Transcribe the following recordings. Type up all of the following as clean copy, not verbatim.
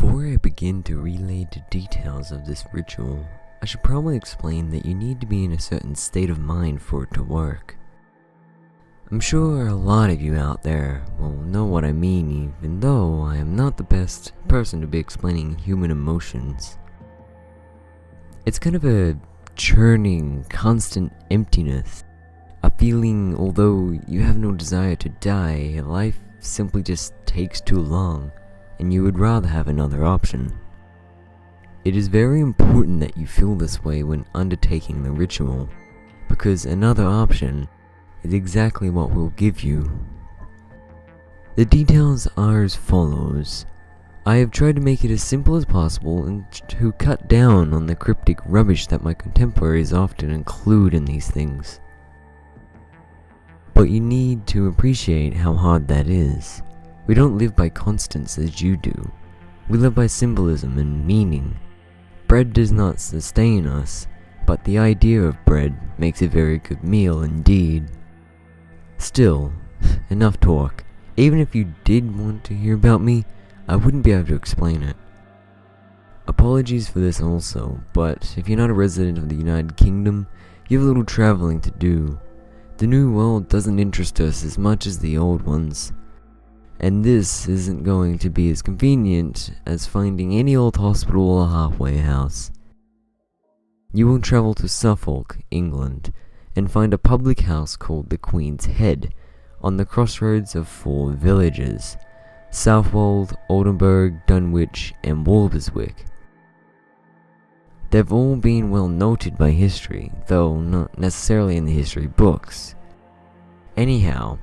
Before I begin to relay the details of this ritual, I should probably explain that you need to be in a certain state of mind for it to work. I'm sure a lot of you out there will know what I mean, even though I am not the best person to be explaining human emotions. It's kind of a churning, constant emptiness. A feeling, although you have no desire to die, life simply just takes too long, and you would rather have another option. It is very important that you feel this way when undertaking the ritual, because another option is exactly what we'll give you. The details are as follows. I have tried to make it as simple as possible and to cut down on the cryptic rubbish that my contemporaries often include in these things. But you need to appreciate how hard that is. We don't live by constants as you do. We live by symbolism and meaning. Bread does not sustain us, but the idea of bread makes a very good meal indeed. Still, enough talk. Even if you did want to hear about me, I wouldn't be able to explain it. Apologies for this also, but if you're not a resident of the United Kingdom, you have a little traveling to do. The new world doesn't interest us as much as the old ones, and this isn't going to be as convenient as finding any old hospital or halfway house. You will travel to Suffolk, England, and find a public house called the Queen's Head, on the crossroads of 4 villages: Southwold, Oldenburg, Dunwich, and Walberswick. They've all been well noted by history, though not necessarily in the history books. Anyhow,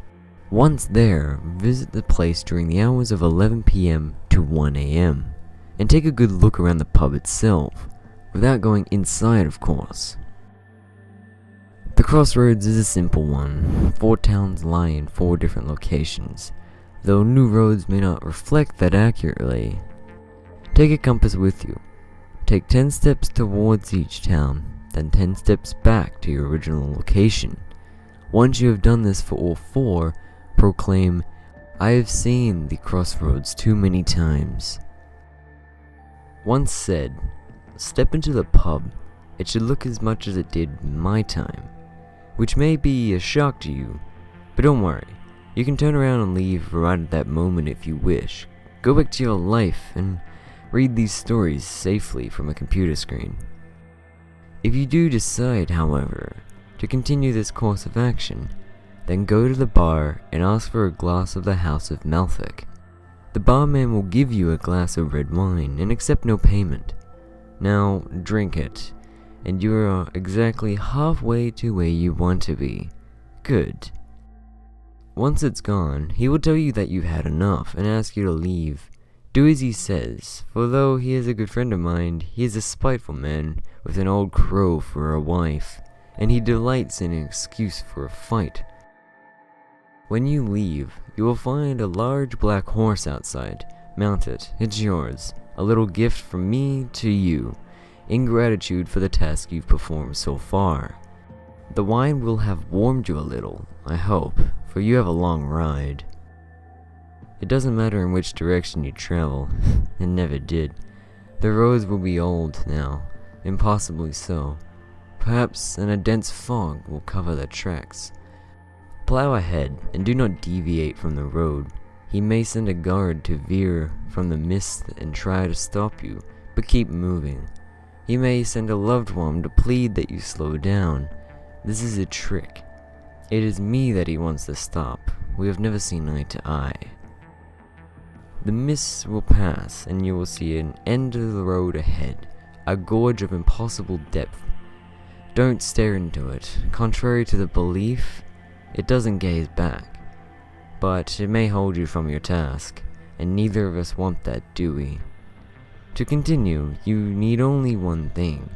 once there, visit the place during the hours of 11 PM to 1 AM, and take a good look around the pub itself, without going inside of course. The crossroads is a simple one. 4 towns lie in 4 different locations, though new roads may not reflect that accurately. Take a compass with you. Take 10 steps towards each town, then 10 steps back to your original location. Once you have done this for all 4, proclaim, "I have seen the crossroads too many times." Once said, step into the pub. It should look as much as it did my time, which may be a shock to you, but don't worry. You can turn around and leave right at that moment if you wish. Go back to your life and read these stories safely from a computer screen. If you do decide, however, to continue this course of action, then go to the bar and ask for a glass of the House of Malthus. The barman will give you a glass of red wine and accept no payment. Now drink it, and you are exactly halfway to where you want to be. Good. Once it's gone, he will tell you that you've had enough and ask you to leave. Do as he says, for though he is a good friend of mine, he is a spiteful man with an old crow for a wife, and he delights in an excuse for a fight. When you leave, you will find a large black horse outside. Mount it, it's yours. A little gift from me to you, in gratitude for the task you've performed so far. The wine will have warmed you a little, I hope, for you have a long ride. It doesn't matter in which direction you travel. It never did. The roads will be old now, impossibly so. Perhaps a dense fog will cover the tracks. Plow ahead and do not deviate from the road. He may send a guard to veer from the mist and try to stop you, but keep moving. He may send a loved one to plead that you slow down. This is a trick. It is me that he wants to stop. We have never seen eye to eye. The mists will pass, and you will see an end of the road ahead, a gorge of impossible depth. Don't stare into it. Contrary to the belief, it doesn't gaze back. But it may hold you from your task, and neither of us want that, do we? To continue, you need only one thing.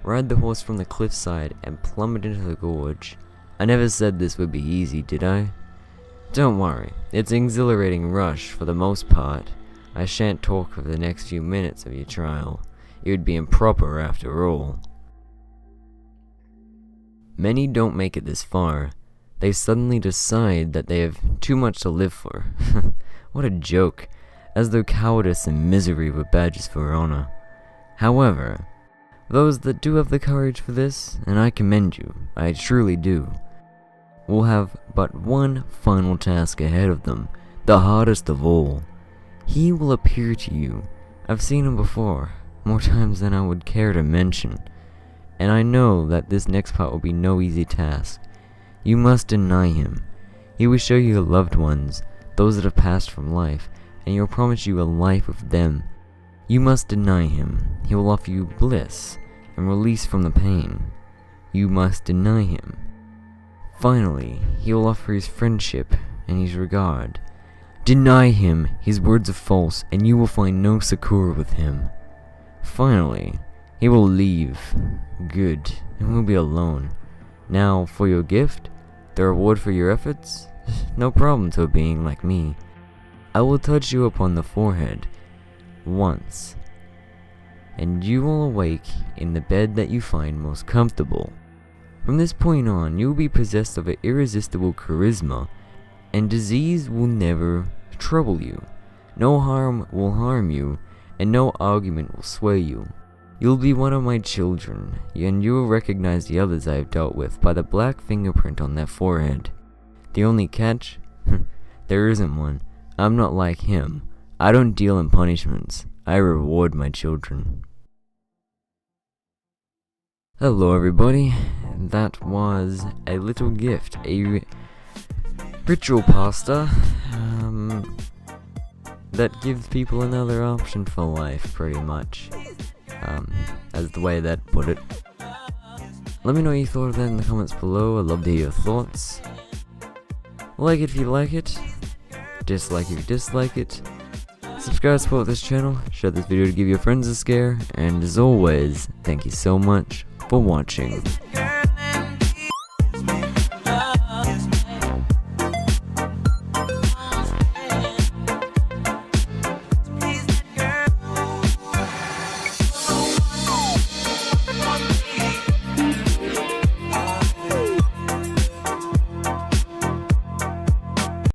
Ride the horse from the cliffside and plummet into the gorge. I never said this would be easy, did I? Don't worry, it's an exhilarating rush for the most part. I shan't talk of the next few minutes of your trial. It would be improper after all. Many don't make it this far. They suddenly decide that they have too much to live for. What a joke. as though cowardice and misery were badges for honor. However, those that do have the courage for this, and I commend you, I truly do, will have but one final task ahead of them, the hardest of all. He will appear to you. I've seen him before, more times than I would care to mention, and I know that this next part will be no easy task. You must deny him. He will show you your loved ones, those that have passed from life, and he will promise you a life with them. You must deny him. He will offer you bliss and release from the pain. You must deny him. Finally, he will offer his friendship and his regard. Deny him. His words are false, and you will find no succor with him. Finally, he will leave. Good, and we'll be alone. Now, for your gift, the reward for your efforts, no problem to a being like me. I will touch you upon the forehead once, and you will awake in the bed that you find most comfortable. From this point on, you will be possessed of an irresistible charisma, and disease will never trouble you. No harm will harm you, and no argument will sway you. You'll be one of my children, and you will recognize the others I have dealt with by the black fingerprint on that forehead. The only catch? There isn't one. I'm not like him. I don't deal in punishments. I reward my children. Hello everybody. That was a little gift, a RitualPasta that gives people another option for life, pretty much. As the way that put it. Let me know what you thought of that in the comments below. I'd love to hear your thoughts. Like it if you like it. Dislike if you dislike it. Subscribe, support this channel. Share this video to give your friends a scare. And as always, thank you so much for watching.